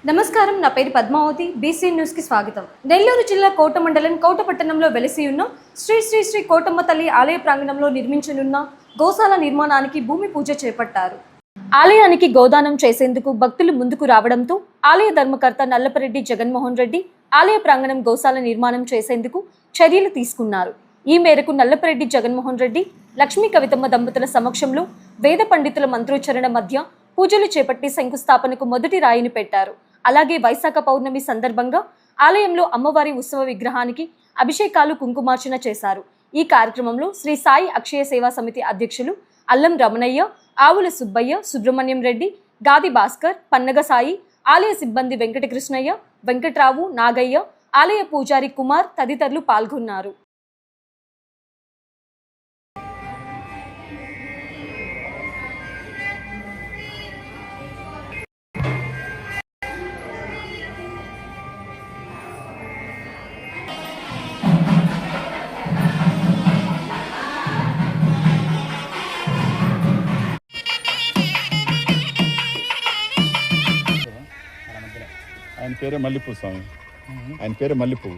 నమస్కారం, నా పేరు పద్మావతి. బీసీ న్యూస్ కి స్వాగతం. నెల్లూరు జిల్లా కోట మండలం కోట పట్టణంలో వెలిసి ఉన్న శ్రీ శ్రీ శ్రీ కోటమ్మ తల్లి ఆలయ ప్రాంగణంలో నిర్మించనున్న గోశాల నిర్మాణానికి భూమి పూజ చేపట్టారు. ఆలయానికి గోదానం చేసేందుకు భక్తులు ముందుకు రావడంతో ఆలయ ధర్మకర్త నల్లపరెడ్డి జగన్మోహన్ రెడ్డి ఆలయ ప్రాంగణం గోశాల నిర్మాణం చేసేందుకు చర్యలు తీసుకున్నారు. ఈ మేరకు నల్లపరెడ్డి జగన్మోహన్ రెడ్డి లక్ష్మీ కవితమ్మ దంపతుల సమక్షంలో వేద పండితుల మంత్రోచ్చరణ మధ్య పూజలు చేపట్టి శంకుస్థాపనకు మొదటి రాయిని పెట్టారు. అలాగే వైశాఖ పౌర్ణమి సందర్భంగా ఆలయంలో అమ్మవారి ఉత్సవ విగ్రహానికి అభిషేకాలు, కుంకుమార్చన చేశారు. ఈ కార్యక్రమంలో శ్రీ సాయి అక్షయ సేవా సమితి అధ్యక్షులు అల్లం రమణయ్య, ఆవుల సుబ్బయ్య, సుబ్రహ్మణ్యం రెడ్డి, గాది భాస్కర్, పన్నగ సాయి, ఆలయ సిబ్బంది వెంకటకృష్ణయ్య, వెంకట్రావు, నాగయ్య, ఆలయ పూజారి కుమార్ తదితరులు పాల్గొన్నారు. ఆయన పేరే మల్లిపూ స్వామి, ఆయన పేరే మల్లిపూ.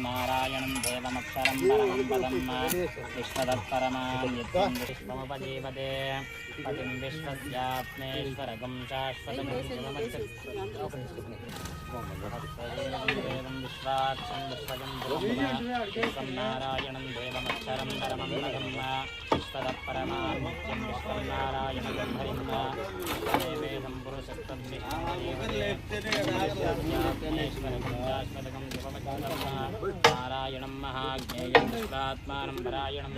నారాయణం వేదమక్షరం పరమం పదం విశ్వదత్పరమాపజీవదే పతిం విశ్వస్యాత్మేశ్వరగం శాశ్వతం విశ్వాక్షం విశ్వజం విశ్వం నారాయణం వేదమక్షరం పరమం పదం విశ్వదత్పరమానిత్యం విశ్వం నారాయణం హరిం వేదం పురుషత్వం నారాయణం మహాజ్ఞేయం విశ్వాత్మానం పరాయణం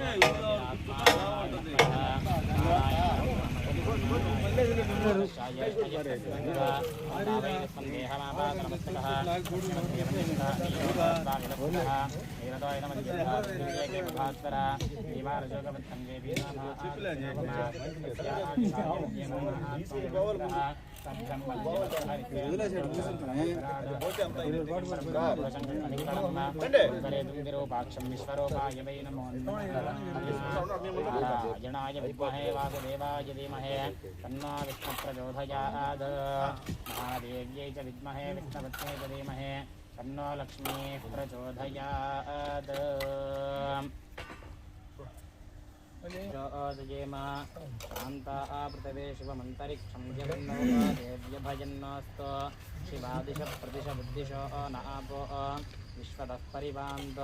విరూపాక్షం విశ్వరూపాయ వై నమో నారాయణాయ విద్మహే వాసుదేవాయ ధీమహి తన్నో విష్ణు ప్రచోదయాత్ మహాదేవ్యై చ విద్మహే విష్ణుపత్న్యై చ ధీమహి తన్నో లక్ష్మీ ప్రచోదయాత్. పృథివే శివమంతరిక్షం జగన్నోదేవ్య భజన్నోస్తు శివాదిశ ప్రదిశ బుద్ధిశో నాపో విశ్వతః పరివాంత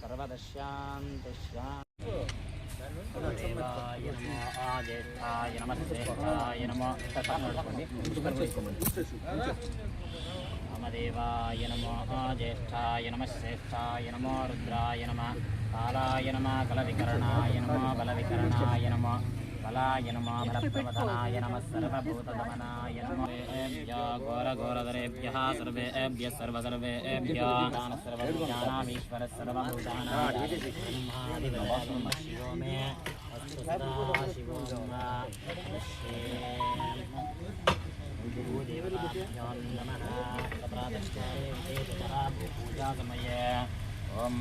సర్వదశాంతిశ్యాయ నమో ఆజ్యేష్ఠాయ నమశ్రేష్ఠాయ నమో వామదేవాయ నమో జ్యేష్ఠాయ నమశ్రేష్ఠాయ నమో రుద్రాయ నమ కాలాయ నమ కలవికరణాయ నమో బలవికరణాయ నమో బలాయ నమో బలప్రవదనాయ నమ సర్వభూతదమనాయ నమో ఘోరఘోరధరేభ్యః సర్వేభ్యః సర్వసర్వేభ్యో సర్వజ్ఞానామీశ్వర సర్వభూతానాం శివో మే శివో పూజా సమయే ఓం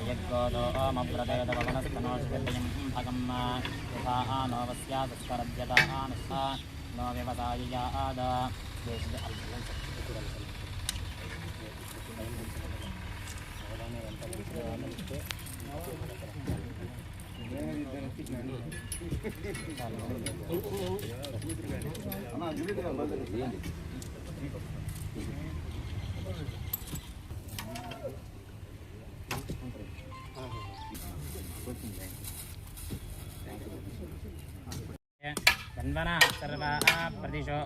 యజ్ఞోదో ఓమవ్రతేదవనస్తనోస్యం భగం యథా ఆనోవస్యాదస్కరద్యత ఆనస్స నో వ్యవసాయాద ధన్వనా సర్వా ప్రతిశో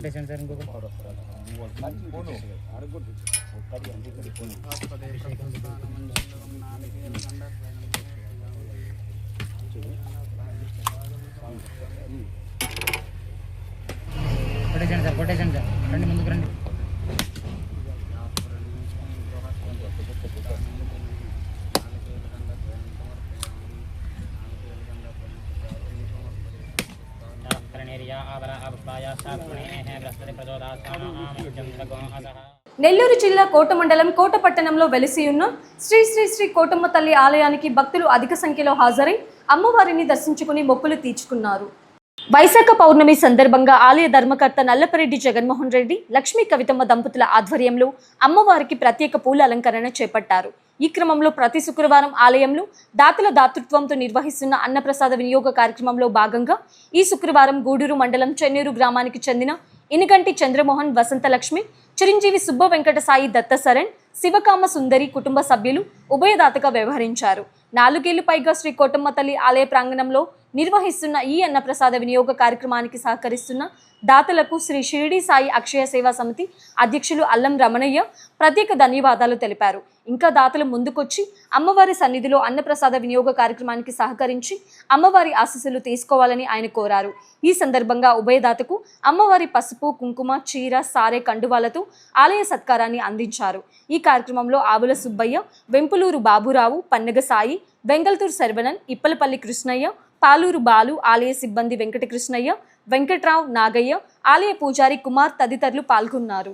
కొట్టేసండి సార్ రండి ముందుకు రండి. నెల్లూరు జిల్లా కోట మండలం కోట పట్టణంలో వెలిసి ఉన్న శ్రీ శ్రీ శ్రీ కోటమ్మ తల్లి ఆలయానికి భక్తులు అధిక సంఖ్యలో హాజరై అమ్మవారిని దర్శించుకుని మొక్కులు తీర్చుకున్నారు. వైశాఖ పౌర్ణమి సందర్భంగా ఆలయ ధర్మకర్త నల్లపరెడ్డి జగన్మోహన్ రెడ్డి, లక్ష్మీ కవితమ్మ దంపతుల ఆధ్వర్యంలో అమ్మవారికి ప్రత్యేక పూల అలంకరణ చేపట్టారు. ఈ క్రమంలో ప్రతి శుక్రవారం ఆలయంలో దాతల దాతృత్వంతో నిర్వహిస్తున్న అన్నప్రసాద వినియోగ కార్యక్రమంలో భాగంగా ఈ శుక్రవారం గూడూరు మండలం చెన్నూరు గ్రామానికి చెందిన ఇనుగంటి చంద్రమోహన్, వసంతలక్ష్మి, చిరంజీవి సుబ్బ వెంకట సాయి దత్తసరణ్, శివకామ సుందరి కుటుంబ సభ్యులు ఉభయదాతగా వ్యవహరించారు. 4 ఏళ్లు పైగా శ్రీ కోటమ్మ తల్లి ఆలయ ప్రాంగణంలో నిర్వహిస్తున్న ఈ అన్నప్రసాద వినియోగ కార్యక్రమానికి సహకరిస్తున్న దాతలకు శ్రీ షిరిడి సాయి అక్షయ సేవా సమితి అధ్యక్షులు అల్లం రమణయ్య ప్రత్యేక ధన్యవాదాలు తెలిపారు. ఇంకా దాతలు ముందుకొచ్చి అమ్మవారి సన్నిధిలో అన్నప్రసాద వినియోగ కార్యక్రమానికి సహకరించి అమ్మవారి ఆశీస్సులు తీసుకోవాలని ఆయన కోరారు. ఈ సందర్భంగా ఉభయదాతకు అమ్మవారి పసుపు, కుంకుమ, చీర, సారె, కండువాలతో ఆలయ సత్కారాన్ని అందించారు. ఈ కార్యక్రమంలో ఆవుల సుబ్బయ్య, వెంపులూరు బాబురావు, పన్నగ సాయి, వెంగల్తూరు శర్వణన్, ఇప్పలపల్లి కృష్ణయ్య, పాలూరు బాలు, ఆలయ సిబ్బంది వెంకటకృష్ణయ్య, వెంకట్రావు, నాగయ్య, ఆలయ పూజారి కుమార్ తదితరులు పాల్గొన్నారు.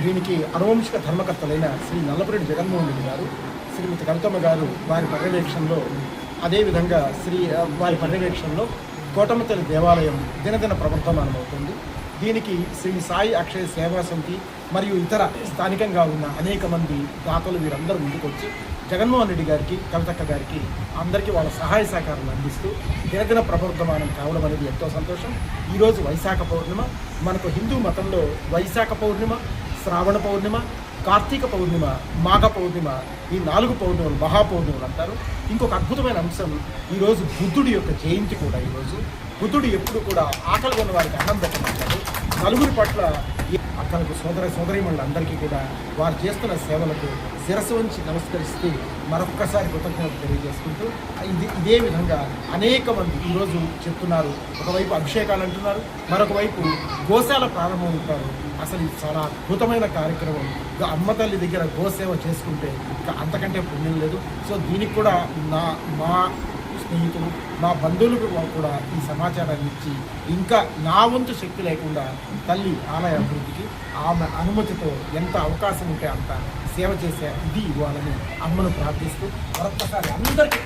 దీనికి అనువంశిక ధర్మకర్తలైన శ్రీ నల్లపరెడ్డి జగన్మోహన్ రెడ్డి గారు, శ్రీమతి కవితమ్మ గారు వారి పర్యవేక్షణలో, అదేవిధంగా వారి పర్యవేక్షణలో కోటమ్మ తల్లి దేవాలయం దినదిన ప్రవర్తమానమవుతుంది. దీనికి శ్రీ సాయి అక్షయ సేవా సమితి మరియు ఇతర స్థానికంగా ఉన్న అనేక మంది దాతలు వీరందరూ ముందుకొచ్చి జగన్మోహన్ రెడ్డి గారికి, కవితక్క గారికి అందరికీ వాళ్ళ సహాయ సహకారాలు అందిస్తూ దినదిన ప్రవర్తమానం కావడం అనేది ఎంతో సంతోషం. ఈరోజు వైశాఖ పౌర్ణిమ. మనకు హిందూ మతంలో వైశాఖ పౌర్ణిమ, శ్రావణ పౌర్ణిమ, కార్తీక పౌర్ణిమ, మాఘ పౌర్ణిమ, ఈ 4 పౌర్ణిమలు మహాపౌర్ణిమలు అంటారు. ఇంకొక అద్భుతమైన అంశం, ఈరోజు బుద్ధుడి యొక్క జయంతి కూడా. ఈరోజు బుద్ధుడు ఎప్పుడు కూడా ఆకలి ఉన్న వారికి అన్నం పెట్టమంటాడు. నలుగురి పట్ల అక్కలకు సోదరీమణులు అందరికీ కూడా వారు చేస్తున్న సేవలకు శిరస్సు ఉంచి నమస్కరిస్తూ మరొక్కసారి కృతజ్ఞతలు తెలియజేసుకుంటూ ఇదే విధంగా అనేక మంది ఈరోజు చెప్తున్నారు. ఒకవైపు అభిషేకాలు అంటున్నారు, మరొక వైపు గోశాల ప్రారంభం ఉంటారు. అసలు ఇది చాలా అద్భుతమైన కార్యక్రమం. అమ్మ తల్లి దగ్గర గోసేవ చేసుకుంటే ఇంకా అంతకంటే పుణ్యం లేదు. సో దీనికి కూడా మా స్నేహితులు, మా బంధువులకు కూడా ఈ సమాచారాన్ని ఇచ్చి ఇంకా నా వంతు శక్తి లేకుండా తల్లి ఆలయ అభివృద్ధికి ఆమె అనుమతితో ఎంత అవకాశం ఉంటే అంత సేవ చేసే ఇది ఇవ్వాలని అమ్మను ప్రార్థిస్తూ మరొక్కసారి అందరికీ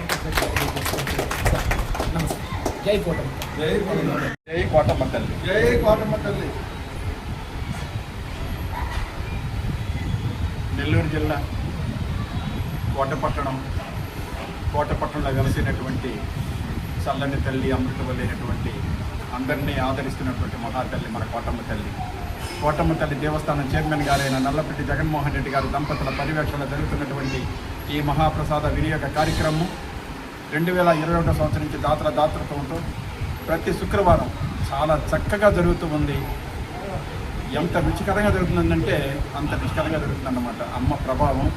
నమస్తే. జై కోటమ్మ, జై కోటమ్మ తల్లి, జై కోటమ్మ తల్లి. నెల్లూరు జిల్లా కోటపట్టణంలో కలిసినటువంటి చల్లని తల్లి, అమృతవల్లైనటువంటి అందరినీ ఆదరిస్తున్నటువంటి మహాతల్లి మన కోటమ్మ తల్లి. కోటమ్మ తల్లి దేవస్థానం చైర్మన్ గారైన నల్లపరెడ్డి జగన్మోహన్ రెడ్డి గారు దంపతుల పర్యవేక్షణలో జరుగుతున్నటువంటి ఈ మహాప్రసాద వినియోగ కార్యక్రమం 2021 సంవత్సరం నుంచి దాతల దాతృత్వంతో ప్రతి శుక్రవారం చాలా చక్కగా జరుగుతూ ఉంది. ఎంత రుచికరంగా జరుగుతుందంటే అంత రుచికరంగా జరుగుతుందన్నమాట. అమ్మ ప్రభావం,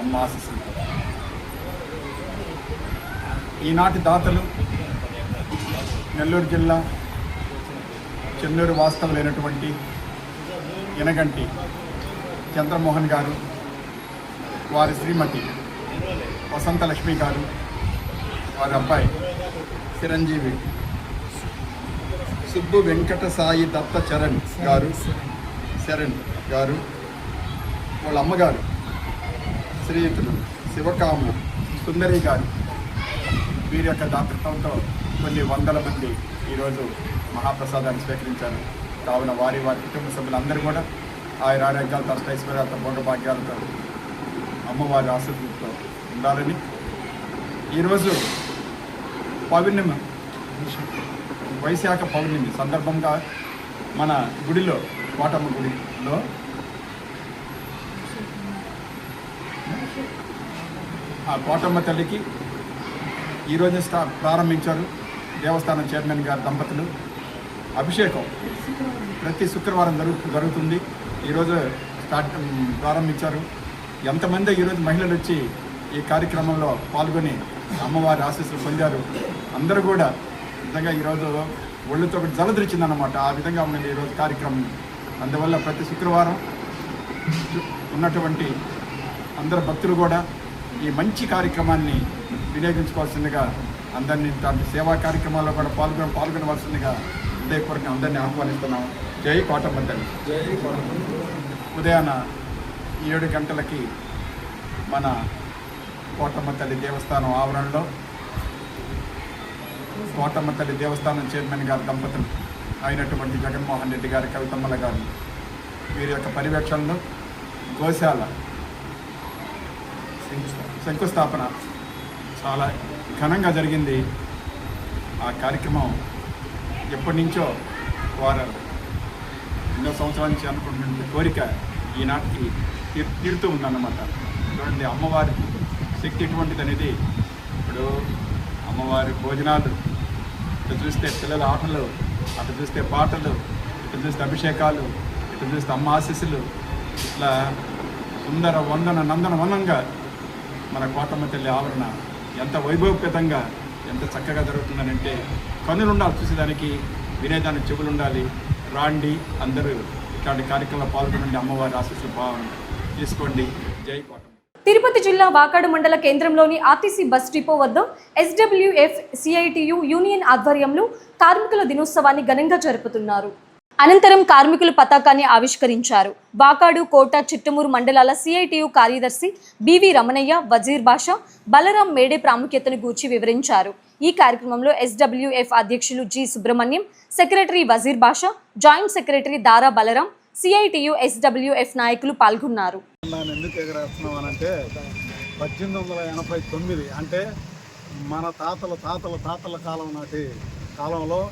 అమ్మ ఆశీస్సులతో ఈనాటి దాతలు నెల్లూరు జిల్లా చెన్నూరు వాస్తవులైనటువంటి యనగంటి చంద్రమోహన్ గారు, వారి శ్రీమతి వసంతలక్ష్మి గారు, వారి అబ్బాయి చిరంజీవి సుబ్బు వెంకట సాయి దత్త శరణ్ గారు, వాళ్ళ అమ్మగారు శ్రీయుతులు శివకాము సుందరి గారు, వీరి యొక్క దాతృత్వంతో కొన్ని వందల మంది ఈరోజు మహాప్రసాదాన్ని స్వీకరించారు. కావున వారి కుటుంబ సభ్యులందరూ కూడా ఆయన ఆరోగ్యాలతో అష్టైశ్వర్యాలతో భోగభాగ్యాలతో అమ్మవారి ఆశీర్వాదంతో ఉండాలని ఈరోజు పౌర్ణమి వైశాఖ పౌర్ణమి సందర్భంగా మన గుడిలో కోటమ్మ గుడిలో ఆ కోటమ్మ తల్లికి ఈరోజు ప్రారంభించారు దేవస్థానం చైర్మన్ గారి దంపతులు. అభిషేకం ప్రతి శుక్రవారం జరుగుతుంది. ఈరోజు ప్రారంభించారు. ఎంతమంది ఈరోజు మహిళలు వచ్చి ఈ కార్యక్రమంలో పాల్గొని అమ్మవారి ఆశీస్సులు పొందారు. అందరూ కూడా నిజంగా ఈరోజు ఒళ్ళుతో జలదరిచిందన్నమాట. ఆ విధంగా ఉన్నది ఈరోజు కార్యక్రమం. అందువల్ల ప్రతి శుక్రవారం ఉన్నటువంటి అందరు భక్తులు కూడా ఈ మంచి కార్యక్రమాన్ని వినియోగించుకోవాల్సిందిగా అందరినీ దాంట్లో సేవా కార్యక్రమాల్లో కూడా పాల్గొనవలసిందిగా హృదయపూర్వకంగా అందరినీ ఆహ్వానిస్తున్నాం. జై కోటమ్మ తల్లి. ఉదయాన 7 గంటలకి మన కోటమ్మ తల్లి దేవస్థానం ఆవరణలో కోటమ్మ తల్లి దేవస్థానం చైర్మన్ గారి దంపతులు అయినటువంటి జగన్మోహన్ రెడ్డి గారి, కవితమ్మల గారు, వీరి యొక్క పర్యవేక్షణలో గోశాల శంకుస్థాపన చాలా ఘనంగా జరిగింది. ఆ కార్యక్రమం ఎప్పటి నుంచో వారు ఎన్నో సంవత్సరాల నుంచి అనుకుంటున్న కోరిక ఈనాటికి తీరుతూ ఉందన్నమాట. చూడండి అమ్మవారి శక్తి ఎటువంటిది అనేది. ఇప్పుడు అమ్మవారి భోజనాలు, ఇటు చూస్తే పిల్లల ఆటలు, అటు చూస్తే పాటలు, ఇటు చూస్తే అభిషేకాలు, ఇటు చూస్తే అమ్మ ఆశీస్సులు, ఇట్లా సుందర నందనవనంగా మన కోటమ్మ తల్లి ఆవరణ ఎంత వైభవపేతంగా ఎంత చక్కగా జరుగుతుందనంటే కన్నులు ఉండాలి చూసేదానికి, వినేదానికి చెవులు ఉండాలి. రాండి అందరూ ఇట్లాంటి కార్యక్రమంలో పాల్గొనండి, అమ్మవారి ఆశీస్సులు తీసుకోండి. జై కోటమ్మ. తిరుపతి జిల్లా వాకాడు మండల కేంద్రంలోని ఆర్టీసీ బస్ డిపో వద్ద SWF CITU యూనియన్ ఆధ్వర్యంలో కార్మికుల దినోత్సవాన్ని ఘనంగా జరుపుతున్నారు. అనంతరం కార్మికులు పతాకాన్ని ఆవిష్కరించారు. వాకాడు, కోట, చిట్టమూరు మండలాల CITU కార్యదర్శి BV రమణయ్య, వజీర్ బాషా, బలరాం మేడే ప్రాముఖ్యతను గూర్చి వివరించారు. ఈ కార్యక్రమంలో SWF అధ్యక్షులు G సుబ్రహ్మణ్యం, సెక్రటరీ వజీర్ బాషా, జాయింట్ సెక్రటరీ దారా బలరాం, CITU SWF నాయకులు పాల్గొన్నారు. ఎందుకు ఎగరేస్తున్నామనంటే 1889 అంటే మన తాతల కాలం నాటి కాలంలో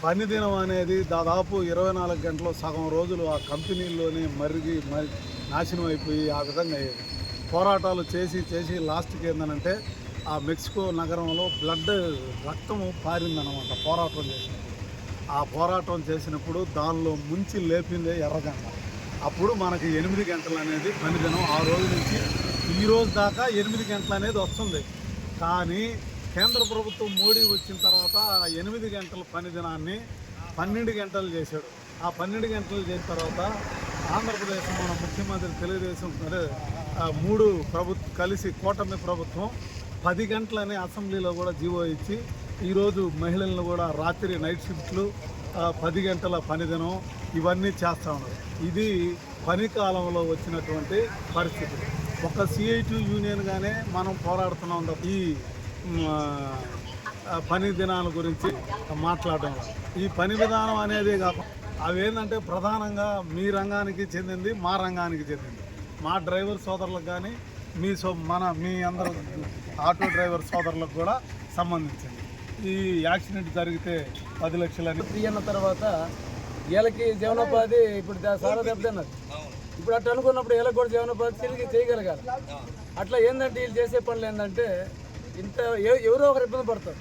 పని దినం అనేది దాదాపు 24 గంటలు, సగం రోజులు ఆ కంపెనీల్లోనే మరిగి నాశనం అయిపోయి ఆ విధంగా పోరాటాలు చేసి లాస్ట్కి ఏంటంటే ఆ మెక్సికో నగరంలో రక్తము పారిందనమాట పోరాటం చేసినప్పుడు. ఆ పోరాటం చేసినప్పుడు దానిలో ముంచి లేపిందే ఎర్రగంట. అప్పుడు మనకి 8 గంటలు అనేది పని దినం. ఆ రోజు నుంచి ఈ రోజు దాకా 8 గంటలు అనేది వస్తుంది. కానీ కేంద్ర ప్రభుత్వం మోడీ వచ్చిన తర్వాత 8 గంటల పని దినాన్ని 12 గంటలు చేశాడు. ఆ 12 గంటలు చేసిన తర్వాత ఆంధ్రప్రదేశ్ మన ముఖ్యమంత్రి తెలుగుదేశం 3 కలిసి కూటమి ప్రభుత్వం 10 గంటలని అసెంబ్లీలో కూడా జీవో ఇచ్చి ఈరోజు మహిళలను కూడా రాత్రి నైట్ షిఫ్ట్లు, 10 గంటల పని దినం ఇవన్నీ చేస్తూ ఉన్నారు. ఇది పని కాలంలో వచ్చినటువంటి పరిస్థితి. ఒక CITU యూనియన్గానే మనం పోరాడుతున్నాం. ఈ పని దినాల గురించి మాట్లాడడం, ఈ పని విధానం అనేది కాకుండా అవేంటంటే ప్రధానంగా మీ రంగానికి చెందింది, మా రంగానికి చెందింది. మా డ్రైవర్ సోదరులకు కానీ మీ అందరూ ఆటో డ్రైవర్ సోదరులకు కూడా సంబంధించింది. ఈ యాక్సిడెంట్ జరిగితే 10 లక్షలని ఫ్రీ అన్న తర్వాత వీళ్ళకి జీవనోపాధి ఇప్పుడు సారా దెబ్బతిన్నది. ఇప్పుడు అట్లా అనుకున్నప్పుడు వీళ్ళకి కూడా జీవనోపాధి తిరిగి చేయగలగాలి. అట్లా ఏంటంటే వీళ్ళు చేసే పనులు ఏంటంటే ఇంత ఎవరో ఒకరు ఇబ్బంది పడతారు.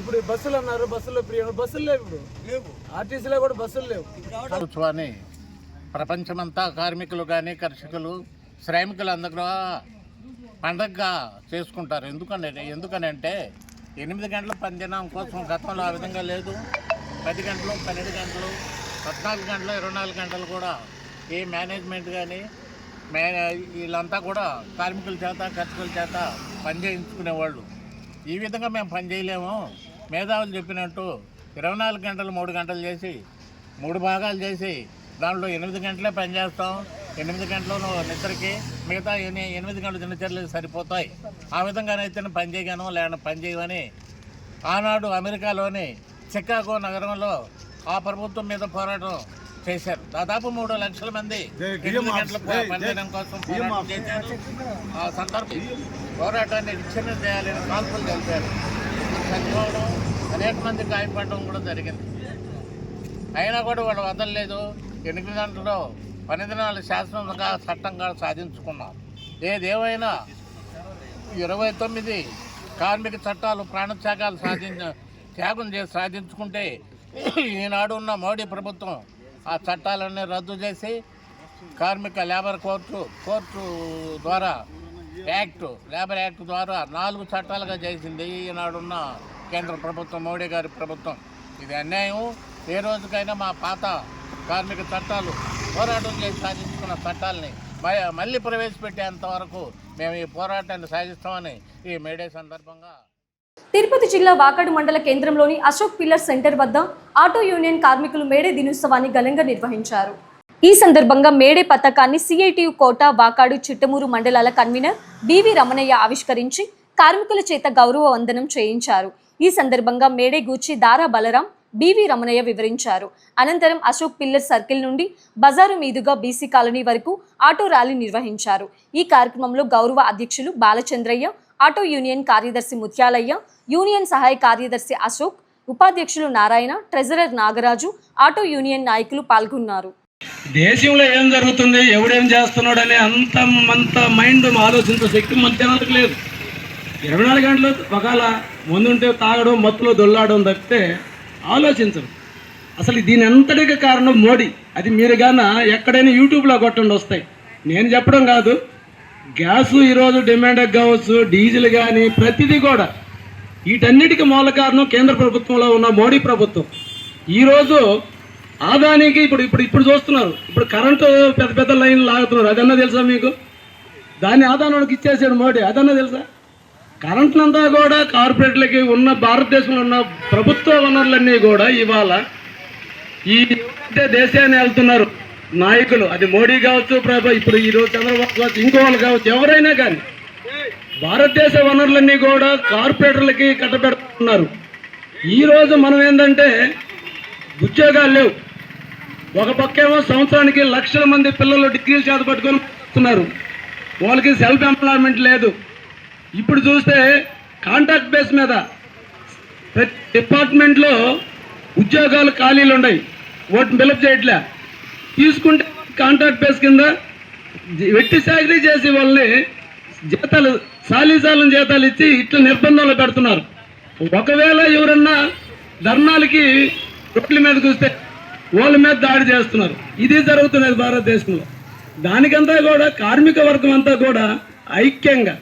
ఇప్పుడు బస్సులు అన్నారు, బస్సుల్లో ఫ్రీ, బస్సులు లేవు. ఇప్పుడు ఆర్టీసీలో కూడా బస్సులు లేవు. ఉత్సవాన్ని ప్రపంచమంతా కార్మికులు కానీ, కర్షకులు, శ్రామికులు అందరూ పండగగా చేసుకుంటారు. ఎందుకనంటే 8 గంటల పనిదినం కోసం గతంలో ఆ విధంగా లేదు. 10 గంటలు, 12 గంటలు, 14 గంటలు, 24 గంటలు కూడా ఏ మేనేజ్మెంట్ కానీ వీళ్ళంతా కూడా కార్మికుల చేత, కర్షకుల చేత పని చేయించుకునేవాళ్ళు. ఈ విధంగా మేము పని చేయలేము. మేధావులు చెప్పినట్టు 24 గంటలు 3 గంటలు చేసి 3 భాగాలు చేసి దాంట్లో 8 గంటలే పని చేస్తాం. 8 గంటలు నిద్రకి, మిగతా 8 గంటలు దినచర్యలకు సరిపోతాయి. ఆ విధంగానైతే పని చేయగాను లేకపోతే పని చేయమని ఆనాడు అమెరికాలోని చికాగో నగరంలో ఆ ప్రభుత్వం మీద పోరాటం చేశారు. దాదాపు 3 లక్షల మంది 8 గంటల పనిదినం కోసం పోరాటం చేశారు. ఆ సందర్భం పోరాటాన్ని విచ్ఛిన్నం చేయాలని కాల్పులు తెలిపారు. చనిపోవడం, అనేక మంది గాయపడడం కూడా జరిగింది. అయినా కూడా వాళ్ళు వదలలేదు. 8 గంటల్లో పనిదినాలు శాసనంగా చట్టంగా సాధించుకున్నారు. ఏదేమైనా 29 కార్మిక చట్టాలు ప్రాణత్యాగాలు త్యాగం చేసి సాధించుకుంటే ఈనాడు ఉన్న మోడీ ప్రభుత్వం ఆ చట్టాలన్నీ రద్దు చేసి కార్మిక లేబర్ కోర్టు ద్వారా లేబర్ యాక్ట్ ద్వారా 4 చట్టాలుగా చేసింది ఈనాడున్న కేంద్ర ప్రభుత్వం, మోడీ గారి ప్రభుత్వం. ఇది అన్యాయం. ఏ రోజుకైనా మా పాత కార్మిక చట్టాలు పోరాటం చేసి సాధించుకున్న చట్టాలని మళ్ళీ ప్రవేశపెట్టేంత వరకు మేము ఈ పోరాటాన్ని సాధిస్తామని ఈ మేడే సందర్భంగా తిరుపతి జిల్లా వాకాడు మండల కేంద్రంలోని అశోక్ పిల్లర్ సెంటర్ వద్ద ఆటో యూనియన్ కార్మికులు మేడే దినోత్సవాన్ని ఘనంగా నిర్వహించారు. ఈ సందర్భంగా మేడే పతాకాన్ని సిఐటియు కోట, వాకాడు, చిట్టమూరు మండలాల కన్వీనర్ బివి రమణయ్య ఆవిష్కరించి కార్మికుల చేత గౌరవ వందనం చేయించారు. ఈ సందర్భంగా మేడే గూర్చి దారా బలరాం, బివి రమణయ్య వివరించారు. అనంతరం అశోక్ పిల్లర్ సర్కిల్ నుండి బజారు మీదుగా బీసీ కాలనీ వరకు ఆటో ర్యాలీ నిర్వహించారు. ఈ కార్యక్రమంలో గౌరవ అధ్యక్షులు బాలచంద్రయ్య, ఆటో యూనియన్ కార్యదర్శి ముత్యాలయ్య, యూనియన్ సహాయ కార్యదర్శి అశోక్, ఉపాధ్యక్షులు Narayana, treasurer Nagaraju, auto union నాయకులు పాల్గొన్నారు. దేశంలో ఏం జరుగుతుంది, ఎవడేం చేస్తున్నాడు అనే అంత మైండ్ ఆలోచించే శక్తి మన జనాలకు లేదు. 24 గంటలు ఒకవేళ ముందుంటే తాగడం, మత్తులో దొల్లాడడం తప్పితే ఆలోచించరు. అసలు దీని అంతటికి కారణం మోడీ. అది మీరు గాన ఎక్కడైనా యూట్యూబ్లో కొట్టండి వస్తాయి. నేను చెప్పడం కాదు. గ్యాసు ఈరోజు డిమాండ్ కావచ్చు, డీజిల్ కానీ ప్రతిదీ కూడా వీటన్నిటికీ మూల కారణం కేంద్ర ప్రభుత్వంలో ఉన్న మోడీ ప్రభుత్వం. ఈరోజు ఆదానికి ఇప్పుడు చూస్తున్నారు. ఇప్పుడు కరెంటు పెద్ద లైన్లు లాగుతున్నారు. అదన్నా తెలుసా మీకు? దాన్ని ఆదానికి ఇచ్చేసాడు మోడీ. అదన్నా తెలుసా? కరెంట్లంతా కూడా కార్పొరేట్లకి ఉన్న భారతదేశంలో ఉన్న ప్రభుత్వ వనరులన్నీ కూడా ఇవాళ ఈ దేశాన్ని వెళ్తున్నారు నాయకులు. అది మోడీ కావచ్చు, ఇప్పుడు ఈరోజు చంద్రబాబు కావచ్చు, ఇంకో వాళ్ళు కావచ్చు, ఎవరైనా కానీ భారతదేశ వనరులన్నీ కూడా కార్పొరేటర్లకి కట్టబెడుతున్నారు. ఈరోజు మనం ఏంటంటే ఉద్యోగాలు లేవు. ఒక పక్కేమో సంవత్సరానికి లక్షల మంది పిల్లలు డిగ్రీలు చేత పట్టుకొని వస్తున్నారు. వాళ్ళకి సెల్ఫ్ ఎంప్లాయ్మెంట్ లేదు. ఇప్పుడు చూస్తే కాంట్రాక్ట్ బేస్ మీద ప్రతి డిపార్ట్మెంట్లో ఉద్యోగాలు ఖాళీలు ఉన్నాయి. వాటిని ఫిలప్ చేయట్లే. తీసుకుంటే కాంట్రాక్ట్ బేస్ కింద వెట్టి చాకరీ చేసి వాళ్ళని జీతాలు సాలీసాలను జీతాలు ఇచ్చి ఇట్లా నిర్బంధంలో పెడుతున్నారు. ఒకవేళ ఎవరన్నా ధర్నాలకి రోడ్ల మీదకి వస్తే వాళ్ళ మీద దాడి చేస్తున్నారు. ఇది జరుగుతున్నది భారతదేశంలో. దానికంతా కూడా కార్మిక వర్గం అంతా కూడా ఐక్యంగా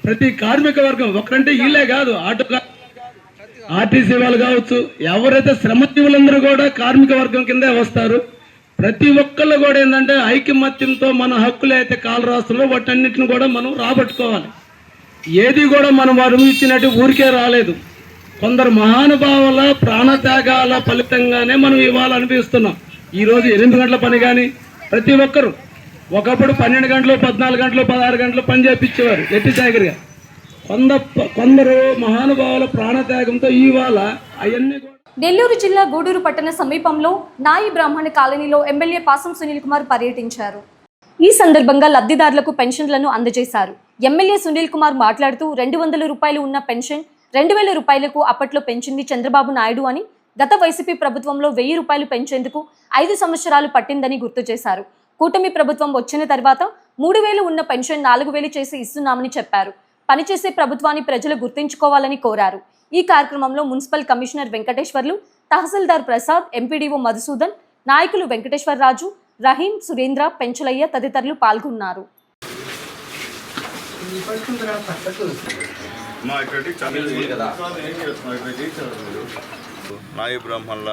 ప్రతి కార్మిక వర్గం ఒకరంటే వీళ్ళే కాదు, ఆర్టీసీ వాళ్ళు కావచ్చు, ఎవరైతే శ్రమజీవులందరూ కూడా కార్మిక వర్గం కిందే వస్తారు. ప్రతి ఒక్కళ్ళు కూడా ఏంటంటే ఐకమత్యంతో మన హక్కులు అయితే కాల రాష్ట్రంలో వాటన్నిటిని కూడా మనం రాబట్టుకోవాలి. ఏది కూడా మనం వారు ఇచ్చినట్టు ఊరికే రాలేదు. కొందరు మహానుభావుల ప్రాణత్యాగాల ఫలితంగానే మనం ఇవాళ అనిపిస్తున్నాం. ఈరోజు 8 గంటల పని కానీ ప్రతి ఒక్కరు ఒకప్పుడు 12 గంటలు, 14 గంటలు, 16 గంటలు పని చేయించేవారు ఎట్టి చాకరిగా. కొందరు మహానుభావుల ప్రాణత్యాగంతో ఇవాళ అవన్నీ కూడా. నెల్లూరు జిల్లా గూడూరు పట్టణ సమీపంలో నాయి బ్రాహ్మణ కాలనీలో ఎమ్మెల్యే పాసం సునీల్ కుమార్ పర్యటించారు. ఈ సందర్భంగా లబ్ధిదారులకు పెన్షన్లను అందజేశారు. ఎమ్మెల్యే సునీల్ కుమార్ మాట్లాడుతూ 200 రూపాయలు ఉన్న పెన్షన్ 2000 రూపాయలకు అప్పట్లో పెంచింది చంద్రబాబు నాయుడు అని, గత వైసీపీ ప్రభుత్వంలో 1000 రూపాయలు పెంచేందుకు 5 సంవత్సరాలు పట్టిందని గుర్తు చేశారు. కూటమి ప్రభుత్వం వచ్చిన తర్వాత 3000 ఉన్న పెన్షన్ 4000 చేసి ఇస్తున్నామని చెప్పారు. పనిచేసే ప్రభుత్వాన్ని ప్రజలు గుర్తించుకోవాలని కోరారు. ఈ కార్యక్రమంలో మున్సిపల్ కమిషనర్ వెంకటేశ్వర్లు, తహసీల్దార్ ప్రసాద్, ఎంపీడీఓ మధుసూదన్, నాయకులు వెంకటేశ్వరరాజు, రహీం, సురేంద్ర, పెంచలయ్య తదితరులు పాల్గొన్నారు. నాయ బ్రాహ్మణుల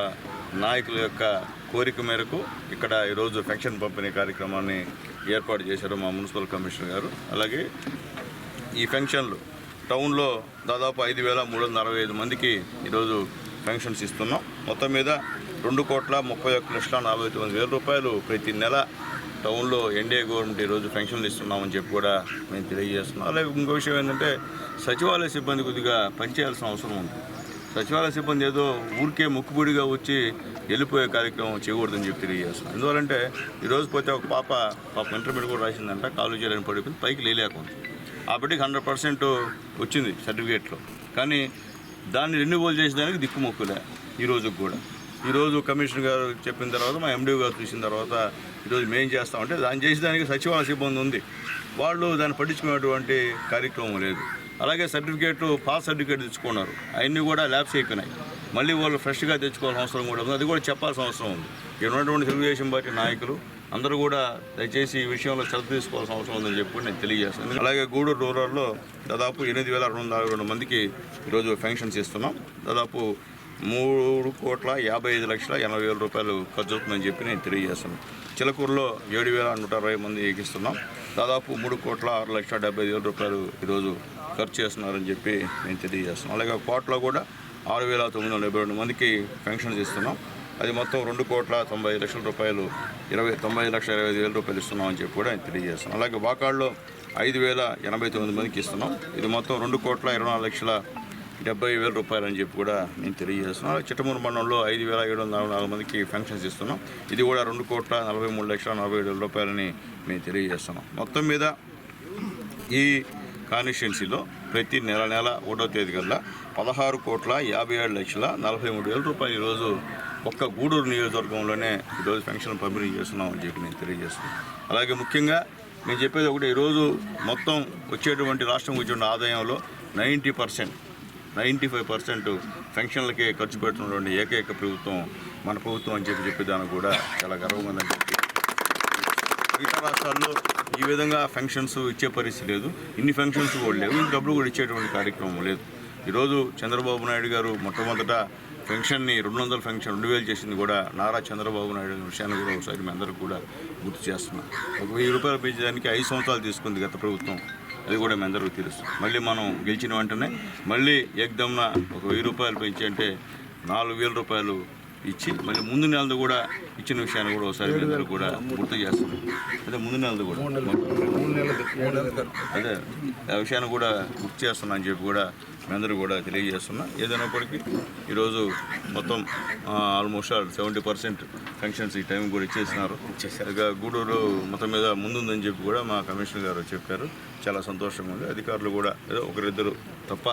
నాయకుల యొక్క కోరిక మేరకు ఇక్కడ ఈరోజు పెన్షన్ పంపిణీ కార్యక్రమాన్ని ఏర్పాటు చేశారు మా మున్సిపల్ కమిషనర్ గారు. అలాగే ఈ పెన్షన్లు టౌన్లో దాదాపు 5,365 మందికి ఈరోజు పెన్షన్స్ ఇస్తున్నాం. మొత్తం మీద 2,31,49,000 రూపాయలు ప్రతి నెల టౌన్లో ఎన్డీఏ గవర్నమెంట్ ఈరోజు పెన్షన్లు ఇస్తున్నామని చెప్పి కూడా మేము తెలియజేస్తున్నాం. అలాగే ఇంకో విషయం ఏంటంటే సచివాలయ సిబ్బంది కొద్దిగా పనిచేయాల్సిన అవసరం ఉంది. సచివాలయ సిబ్బంది ఏదో ఊరికే ముక్కుబుడిగా వచ్చి వెళ్ళిపోయే కార్యక్రమం చేయకూడదని చెప్పి తెలియజేస్తున్నాం. ఎందువల్లంటే ఈరోజు పోతే ఒక పాప ఇంటర్మీడియట్ కూడా రాసిందంట, కాలు చేయడానికి పడిపోయింది, పైకి లేలేకుంది. ఆ బిడ్డకి 100% వచ్చింది సర్టిఫికేట్లో. కానీ దాన్ని రెన్యువల్ చేసేదానికి దిక్కుమొక్కులే ఈ రోజుకి కూడా. ఈరోజు కమిషనర్ గారు చెప్పిన తర్వాత మా ఎండీ గారు చూసిన తర్వాత ఈరోజు మేము చేస్తామంటే దాన్ని చేసేదానికి సచివాలయ సిబ్బంది ఉంది, వాళ్ళు దాన్ని పట్టించుకునేటువంటి కార్యక్రమం లేదు. అలాగే సర్టిఫికేట్లు పాస్ సర్టిఫికేట్ తెచ్చుకున్నారు, అవన్నీ కూడా ల్యాబ్స్ అయిపోయినాయి. మళ్ళీ వాళ్ళు ఫ్రెష్గా తెచ్చుకోవాల్సిన అవసరం కూడా ఉంది, అది కూడా చెప్పాల్సిన అవసరం ఉంది. ఇక్కడ ఉన్నటువంటి తెలుగుదేశం పార్టీ నాయకులు అందరూ కూడా దయచేసి ఈ విషయంలో శ్రద్ధ తీసుకోవాల్సిన అవసరం ఉందని చెప్పి నేను తెలియజేస్తాను. అలాగే గూడూరు రూరల్లో దాదాపు 8,242 మందికి ఈరోజు పెన్షన్స్ ఇస్తున్నాం. దాదాపు 3,55,80,000 రూపాయలు ఖర్చు అవుతుందని చెప్పి నేను తెలియజేస్తున్నాను. చిలకూరులో 7,160 మందికి ఇస్తున్నాం. దాదాపు 3,06,70,000 రూపాయలు ఈరోజు ఖర్చు చేస్తున్నారని చెప్పి నేను తెలియజేస్తున్నాను. అలాగే కోటలో కూడా 6,972 మందికి పెన్షన్స్ ఇస్తున్నాం. అది మొత్తం 2,90,00,000 రూపాయలు 90,20,000 రూపాయలు ఇస్తున్నామని చెప్పి కూడా నేను తెలియజేస్తున్నాను. అలాగే వాకాడులో 5,089 మందికి ఇస్తున్నాం. ఇది మొత్తం 2,24,70,000 రూపాయలు అని చెప్పి కూడా నేను తెలియజేస్తున్నాను. చిట్టమూరు మండలంలో 5,744 మందికి పెన్షన్స్ ఇస్తున్నాం. ఇది కూడా 2,43,40,000 రూపాయలని మేము తెలియజేస్తున్నాం. మొత్తం మీద ఈ కాన్స్టిట్యున్సీలో ప్రతి నెల 1వ తేదీ కల్లా 16,57,43,000 రూపాయలు ఈరోజు ఒక్క గూడూరు నియోజకవర్గంలోనే ఈరోజు పెన్షన్ పంపిణీ చేస్తున్నామని చెప్పి నేను తెలియజేస్తున్నాను. అలాగే ముఖ్యంగా నేను చెప్పేది ఒకటి, ఈరోజు మొత్తం వచ్చేటువంటి రాష్ట్రం వచ్చే ఆదాయంలో 95% పెన్షన్లకే ఖర్చు పెడుతున్నటువంటి ఏకైక ప్రభుత్వం మన ప్రభుత్వం అని చెప్పేదానికి కూడా చాలా గర్వంగా చెప్పి మిగతా రాష్ట్రాల్లో ఈ విధంగా పెన్షన్స్ ఇచ్చే పరిస్థితి లేదు, ఇన్ని పెన్షన్స్ కూడా లేవు, ఇంక డబ్బులు కూడా ఇచ్చేటువంటి కార్యక్రమం లేదు. ఈరోజు చంద్రబాబు నాయుడు గారు మొట్టమొదట పెన్షన్ని 200 పెన్షన్ 2,000 చేసింది కూడా నారా చంద్రబాబు నాయుడు విషయాన్ని కూడా ఒకసారి మీ అందరికీ కూడా గుర్తు చేస్తున్నాం. 1,000 రూపాయలు పెంచడానికి 5 సంవత్సరాలు తీసుకుంది గత ప్రభుత్వం, అది కూడా మీ అందరికీ తెలుసు. మళ్ళీ మనం గెలిచిన వెంటనే మళ్ళీ ఏకదమ్న 1,000 రూపాయలు పెంచి అంటే 4,000 రూపాయలు ఇచ్చి మళ్ళీ ముందు నెలది కూడా ఇచ్చిన విషయాన్ని కూడా ఒకసారి మీ అందరూ కూడా గుర్తు చేస్తున్నాం. అదే ముందు నెలది కూడా అదే ఆ విషయాన్ని కూడా గుర్తు చేస్తున్నా అని చెప్పి కూడా మీ అందరూ కూడా తెలియజేస్తున్నా. ఏదైనప్పటికీ ఈరోజు మొత్తం ఆల్మోస్ట్ 70% పెన్షన్స్ ఈ టైం కూడా ఇచ్చేసినారు. ఇక గూడూరు మొత్తం మీద ముందుందని చెప్పి కూడా మా కమిషనర్ గారు చెప్పారు. చాలా సంతోషంగా ఉంది. అధికారులు కూడా ఏదో ఒకరిద్దరు తప్ప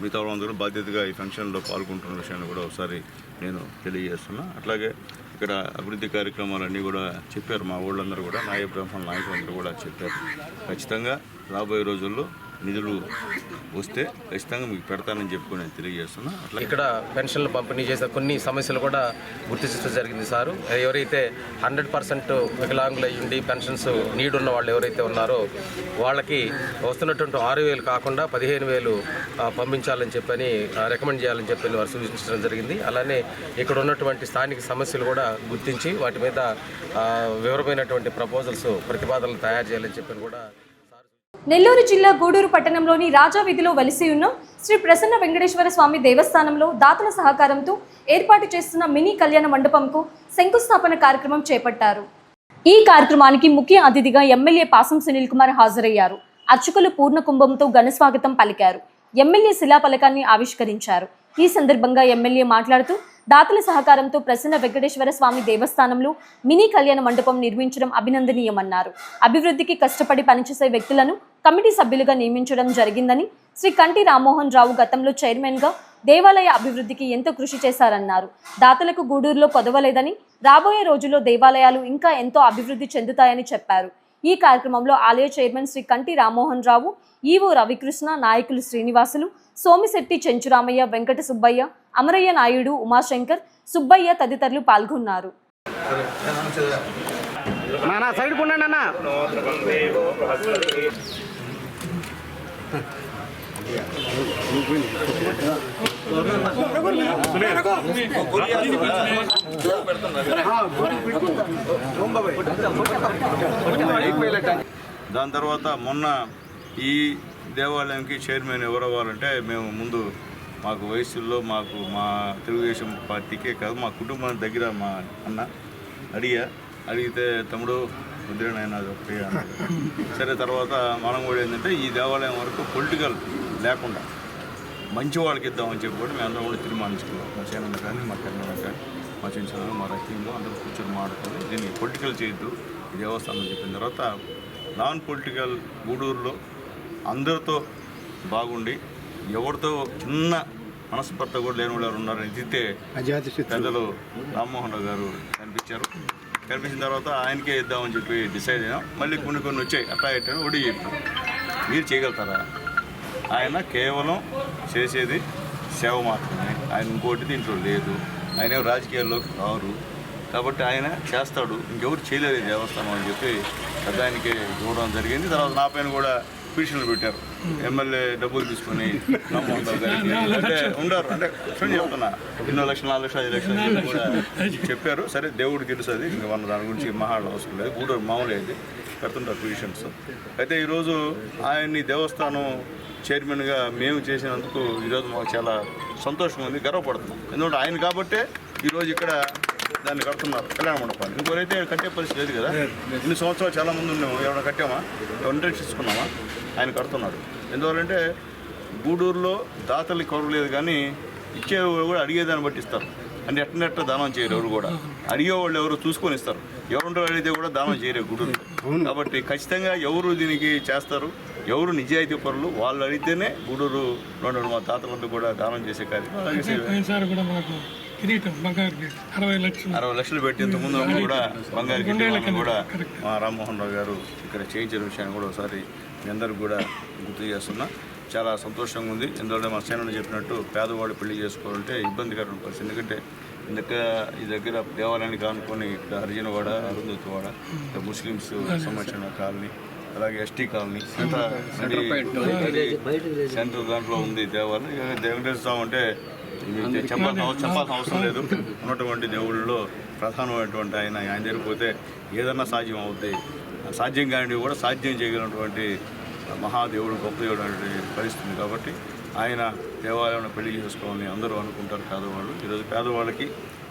మిగతా వాళ్ళందరూ బాధ్యతగా ఈ ఫంక్షన్లో పాల్గొంటున్న విషయాన్ని కూడా ఒకసారి నేను తెలియజేస్తున్నా. అట్లాగే ఇక్కడ అభివృద్ధి కార్యక్రమాలన్నీ కూడా చెప్పారు మా ఊళ్ళందరూ కూడా, నాయ బ్రాహ్మణ నాయకులందరూ కూడా చెప్పారు. ఖచ్చితంగా రాబోయే రోజుల్లో నిధులు వస్తే ఖచ్చితంగా మీకు పెడతానని చెప్పి నేను తెలియజేస్తున్నా. అట్లా ఇక్కడ పెన్షన్లు పంపిణీ చేసే కొన్ని సమస్యలు కూడా గుర్తించడం జరిగింది సారు. ఎవరైతే 100% వికలాంగులు అయ్యుండి పెన్షన్స్ నీడ్ ఉన్న వాళ్ళు ఎవరైతే ఉన్నారో వాళ్ళకి వస్తున్నటువంటి 6,000 కాకుండా 15,000 పంపించాలని చెప్పని రికమెండ్ చేయాలని చెప్పి వారు సూచించడం జరిగింది. అలానే ఇక్కడ ఉన్నటువంటి స్థానిక సమస్యలు కూడా గుర్తించి వాటి మీద వివరమైనటువంటి ప్రతిపాదనలు తయారు చేయాలని చెప్పని కూడా. నెల్లూరు జిల్లా గూడూరు పట్టణంలోని రాజా వీధిలో వెలిసి ఉన్న శ్రీ ప్రసన్న వెంకటేశ్వర స్వామి దేవస్థానంలో దాతల సహకారంతో ఏర్పాటు చేస్తున్న మినీ కళ్యాణ మండపంకు శంకుస్థాపన కార్యక్రమం చేపట్టారు. ఈ కార్యక్రమానికి ముఖ్య అతిథిగా ఎమ్మెల్యే పాసం సునీల్ కుమార్ హాజరయ్యారు. అర్చకులు పూర్ణ కుంభంతో ఘనస్వాగతం పలికారు. ఎమ్మెల్యే శిలాఫలకాన్ని ఆవిష్కరించారు. ఈ సందర్భంగా ఎమ్మెల్యే మాట్లాడుతూ దాతల సహకారంతో ప్రసన్న వెంకటేశ్వర స్వామి దేవస్థానంలో మినీ కళ్యాణ మండపం నిర్మించడం అభినందనీయమన్నారు. అభివృద్ధికి కష్టపడి పనిచేసే వ్యక్తులను కమిటీ సభ్యులుగా నియమించడం జరిగిందని, శ్రీ కంటి రామ్మోహన్ రావు గతంలో చైర్మన్గా దేవాలయ అభివృద్ధికి ఎంతో కృషి చేశారన్నారు. దాతలకు గూడూరులో కొదవలేదని, రాబోయే రోజుల్లో దేవాలయాలు ఇంకా ఎంతో అభివృద్ధి చెందుతాయని చెప్పారు. ఈ కార్యక్రమంలో ఆలయ చైర్మన్ శ్రీ కంటి రామ్మోహన్ రావు, ఈవో రవికృష్ణ, నాయకులు శ్రీనివాసులు, సోమిశెట్టి, చెంచురామయ్య, వెంకట సుబ్బయ్య, అమరయ్య నాయుడు, ఉమాశంకర్, సుబ్బయ్య తదితరులు పాల్గొన్నారు. దాని తర్వాత మొన్న ఈ దేవాలయానికి చైర్మన్ ఎవరు అవ్వాలంటే మేము ముందు మాకు వయసుల్లో మాకు మా తెలుగుదేశం పార్టీకే కాదు మా కుటుంబం దగ్గర మా అన్న అడిగితే తమ్ముడు ముద్రేనైనా అది ఒకటి అన్నాడు. సరే తర్వాత మనం కూడా ఏంటంటే ఈ దేవాలయం వరకు పొలిటికల్ లేకుండా మంచి వాళ్ళకి ఇద్దామని చెప్పి కూడా మేము అందరం కూడా తీర్మానించుకున్నాం. మా సేనలు కానీ మా కర్ణాలు కానీ మా చిన్న మా రక్తంలో అందరూ కూర్చొని మాట్లాడుకొని దీన్ని పొలిటికల్ చేయొద్దు ఈ దేవస్థానం చెప్పిన తర్వాత నాన్ పొలిటికల్ గూడూరులో అందరితో బాగుండి ఎవరితో చిన్న మనస్పర్ధ కూడా లేని వాళ్ళు ఉన్నారని తిట్టే పెద్దలు రామ్మోహన్ రావు గారు కనిపించిన తర్వాత ఆయనకే ఇద్దామని చెప్పి డిసైడ్ అయినాం. మళ్ళీ కొన్ని వచ్చాయి అట్లా ఇట్లా ఒడి చెప్పాం. మీరు చేయగలుగుతారా? ఆయన కేవలం చేసేది సేవ మాత్రమే, ఆయన ఇంకోటి దీంట్లో లేదు. ఆయన రాజకీయాల్లోకి రారు కాబట్టి ఆయన చేస్తాడు, ఇంకెవరు చేయలేదు ఈ దేవస్థానం అని చెప్పి పెద్ద ఆయనకి చూడడం జరిగింది. తర్వాత నా పైన కూడా పిటిషన్లు పెట్టారు. ఎమ్మెల్యే డబ్బులు తీసుకొని రామ్మోహన్ రావు గారికి అంటే ఉండరు అంటే చెప్తున్నా 2 లక్షలు 4 లక్షలు 5 లక్షలు అని కూడా చెప్పారు. సరే దేవుడికి తెలుసు, అది ఇంకా మన దాని గురించి మాట్లాడడం అవసరం లేదు. గూడూరు మామూలు అయితే పెడుతుంటారు పిటిషన్స్. అయితే ఈరోజు ఆయన్ని దేవస్థానం చైర్మన్గా మేము చేసినందుకు ఈరోజు మాకు చాలా సంతోషంగా ఉంది, గర్వపడుతున్నాం. ఎందుకంటే ఆయన కాబట్టే ఈరోజు ఇక్కడ దాన్ని కడుతున్నారు కళ్యాణ మండపాన్ని. ఇంకోరైతే కట్టే పరిస్థితి లేదు కదా. ఇన్ని సంవత్సరాలు చాలామంది ఉన్నాము, ఎవరైనా కట్టామా, ఎవరైనా తీసుకున్నామా? ఆయన కడుతున్నాడు. ఎందువల్లంటే గూడూరులో దాతలు కొరలేదు కానీ ఇచ్చేవాళ్ళు కూడా అడిగేదాన్ని బట్టి ఇస్తారు. అంటే ఎట్ట దానం చేయరు ఎవరు కూడా. అడిగేవాళ్ళు ఎవరు చూసుకొని ఇస్తారు. ఎవరుంటారు అడిగితే కూడా దానం చేయరు గూడూరు. కాబట్టి ఖచ్చితంగా ఎవరు దీనికి చేస్తారు, ఎవరు నిజాయితీ పరులు వాళ్ళు అడిగితేనే గూడూరు మా తాతలందరూ కూడా దానం చేసే కార్యక్రమం. 60 లక్షలు పెట్టి ఇంతకుముందు కూడా బంగారు గిన్నె కూడా మా రామ్మోహన్ రావు గారు ఇక్కడ చేయించిన విషయాన్ని కూడా ఒకసారి మీ అందరికి కూడా గుర్తు చేస్తున్నా. చాలా సంతోషంగా ఉంది. ఎందుకంటే మా సేనలు చెప్పినట్టు పేదవాడు పెళ్లి చేసుకోవాలంటే ఇబ్బందికరమైన పరిస్థితి. ఎందుకంటే ఈ దగ్గర దేవాలయానికి ఆనుకొని ఇక్కడ హరిజనవాడ, అరుంధతివాడ, ముస్లిమ్స్ సంబంధించిన కాలనీ, అలాగే ఎస్టీ కాలనీ సెంటర్ దాంట్లో ఉంది దేవాలయం. వెంకటేశ్వర స్వామి అంటే చెప్పాల్సిన అవసరం లేదు. ఉన్నటువంటి దేవుళ్ళలో ప్రధానమైనటువంటి ఆయన దగ్గరికి పోతే ఏదన్నా సాధ్యం అవుతాయి. సాధ్యం కానివి కూడా సాధ్యం చేయగలిగినటువంటి మహాదేవుడు, గొప్ప దేవుడు అనే పరిస్థితుంది. కాబట్టి ఆయన దేవాలయంలో పెళ్లి చేసుకోవాలని అందరూ అనుకుంటారు పేదవాళ్ళు. ఈరోజు పేదవాళ్ళకి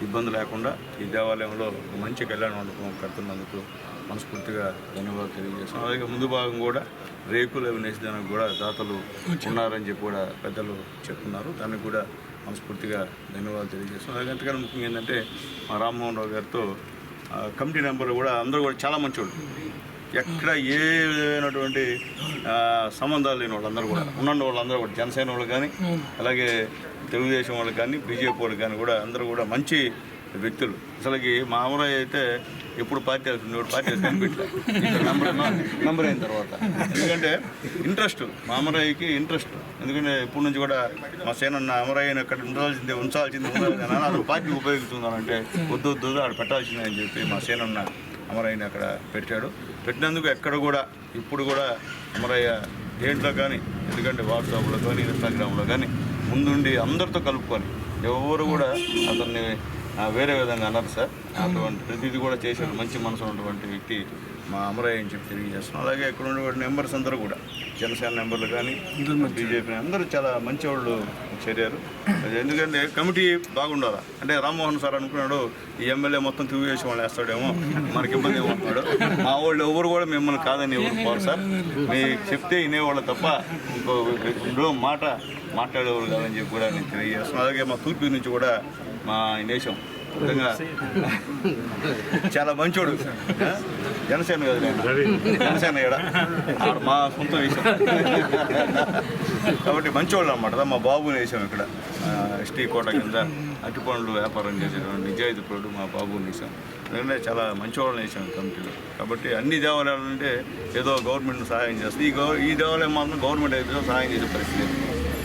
ఇబ్బంది లేకుండా ఈ దేవాలయంలో మంచి కళ్యాణ మండపం కడుతున్నందుకు మనస్ఫూర్తిగా ధన్యవాదాలు తెలియజేస్తాం. అలాగే ముందు భాగం కూడా రేకులు అవి నేసేదానికి కూడా దాతలు ఉన్నారని చెప్పి కూడా పెద్దలు చెప్తున్నారు. దానికి కూడా మనస్ఫూర్తిగా ధన్యవాదాలు తెలియజేస్తాం. అలాగే అంతకన్నా ముఖ్యంగా ఏంటంటే మా రామ్మోహన్ రావు గారితో కమిటీ మెంబర్లు కూడా అందరూ కూడా చాలా మంచివాళ్ళు. ఎక్కడ ఏ విధమైనటువంటి సంబంధాలు లేని వాళ్ళందరూ కూడా ఉన్న వాళ్ళందరూ కూడా జనసేన వాళ్ళు కానీ, అలాగే తెలుగుదేశం వాళ్ళు కానీ, బీజేపీ వాళ్ళు కానీ కూడా అందరూ కూడా మంచి వ్యక్తులు. అసలుకి మా అమరాయి అయితే ఎప్పుడు పార్టీ అవుతుంది, పార్టీ కనిపించలేదు నంబర్ అయిన తర్వాత. ఎందుకంటే ఇంట్రెస్ట్, మా అమరాయికి ఇంట్రెస్ట్. ఎందుకంటే ఇప్పటి నుంచి కూడా మా సేనన్న అమరాయిని అక్కడ ఉంచాల్సింది అతను పార్టీకి ఉపయోగిస్తున్నానంటే వద్దు ఆడ పెట్టాల్సిందే అని చెప్పి మా సేనన్న అమరయ్యని అక్కడ పెట్టినందుకు ఎక్కడ కూడా ఇప్పుడు కూడా అమరయ్య దేంట్లో కానీ, ఎందుకంటే వాట్సాప్లో కానీ ఇన్స్టాగ్రామ్లో కానీ ముందుండి అందరితో కలుపుకొని ఎవరు కూడా అతన్ని వేరే విధంగా అన్నారు సార్. అటువంటి ప్రతిదీ కూడా చేశారు. మంచి మనసు ఉన్నటువంటి వ్యక్తి మా అమరయ్య అని చెప్పి తెలియజేస్తున్నాం. అలాగే ఇక్కడ ఉన్నటువంటి మెంబర్స్ అందరూ కూడా జనసేన మెంబర్లు కానీ, బీజేపీ అందరూ చాలా మంచి వాళ్ళు చేరారు. ఎందుకంటే కమిటీ బాగుండాలి. అంటే రామ్మోహన్ సార్ అనుకున్నాడు ఈ ఎమ్మెల్యే మొత్తం తెలుగుదేశం వాళ్ళు వేస్తాడేమో, మనకి ఇబ్బంది ఏమంటున్నాడు. మా వాళ్ళు ఎవరు కూడా మిమ్మల్ని కాదని ఎవరు పోరు సార్, మీకు చెప్తే వినేవాళ్ళు తప్ప ఇంకో మాట్లాడేవాళ్ళు కాదని చెప్పి కూడా నేను తెలియజేస్తున్నాను. అలాగే మా తూర్పు నుంచి కూడా మా నేషం నిజంగా చాలా మంచోడు. జనసేన కాదు, జనసేన ఏడా మా సొంత వేసాం కాబట్టి మంచివాళ్ళు అనమాట. మా బాబుని వేసాం ఇక్కడ ఎస్టీ కోట కింద అట్టి పనులు వ్యాపారం చేసేటువంటి నిజాయితీ పనులు మా బాబుని వేసాం. ఎందుకంటే చాలా మంచివాళ్ళని వేసాం కమిటీలో. కాబట్టి అన్ని దేవాలయాలు అంటే ఏదో గవర్నమెంట్ సహాయం చేస్తుంది. ఈ దేవాలయం మాత్రం గవర్నమెంట్ అయితే సహాయం చేసే పరిస్థితి